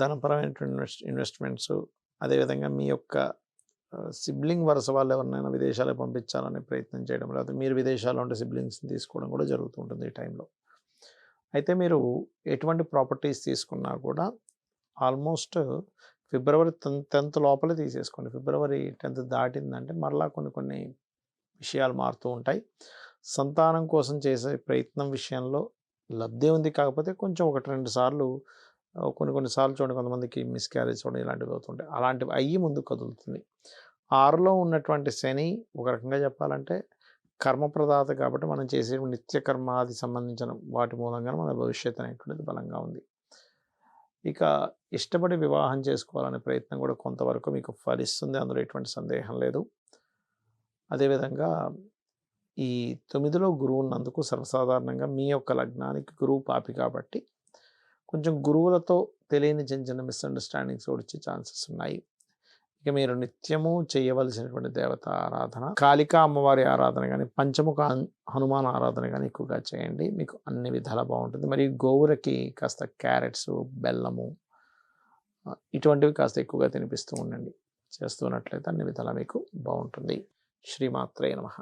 ధనపరమైనటువంటి investments, అదేవిధంగా మీ యొక్క sibling వరుస వాళ్ళు ఎవరినైనా విదేశాలకు పంపించాలనే ప్రయత్నం చేయడం, లేకపోతే మీరు విదేశాల్లో ఉండే సిబ్లింగ్స్ని తీసుకోవడం కూడా జరుగుతూ ఉంటుంది ఈ టైంలో. అయితే మీరు ఎటువంటి ప్రాపర్టీస్ తీసుకున్నా కూడా ఆల్మోస్ట్ ఫిబ్రవరి 10th లోపలే తీసేసుకోండి. ఫిబ్రవరి 10th దాటిందంటే మరలా కొన్ని విషయాలు మారుతూ ఉంటాయి. సంతానం కోసం చేసే ప్రయత్నం విషయంలో లబ్ధి ఉంది. కాకపోతే కొంచెం 1-2 సార్లు కొన్ని సార్లు చూడండి, కొంతమందికి మిస్‌క్యారేజ్ అవ్వడం ఇలాంటివి అవుతుంటాయి. అలాంటివి అయ్యి ముందుకు కదులుతుంది. 6లో ఉన్నటువంటి శని ఒక రకంగా చెప్పాలంటే కర్మప్రదాత కాబట్టి మనం చేసే నిత్య కర్మాది సంబంధించిన వాటి మూలంగా మన భవిష్యత్తు అనేటువంటిది బలంగా ఉంది. ఇక ఇష్టపడి వివాహం చేసుకోవాలనే ప్రయత్నం కూడా కొంతవరకు మీకు ఫలిస్తుంది. అందులో ఎటువంటి సందేహం లేదు. అదేవిధంగా ఈ 9లో గురువు ఉన్నందుకు సర్వసాధారణంగా మీ యొక్క లగ్నానికి గురువు పాపి కాబట్టి కొంచెం గురువులతో తెలియని చిన్న మిస్‌అండర్‌స్టాండింగ్స్ వచ్చే ఛాన్సెస్ ఉన్నాయి. ఇక మీరు నిత్యము చేయవలసినటువంటి దేవత ఆరాధన, కాళికా అమ్మవారి ఆరాధన కానీ, పంచముఖ హనుమాన్ ఆరాధన కానీ ఎక్కువగా చేయండి. మీకు అన్ని విధాలా బాగుంటుంది. మరియు గోవులకి కాస్త క్యారెట్స్, బెల్లము ఇటువంటివి కాస్త ఎక్కువగా తినిపిస్తూ ఉండండి. చేస్తున్నట్లయితే అన్ని విధాలా మీకు బాగుంటుంది. శ్రీమాత్రే నమః.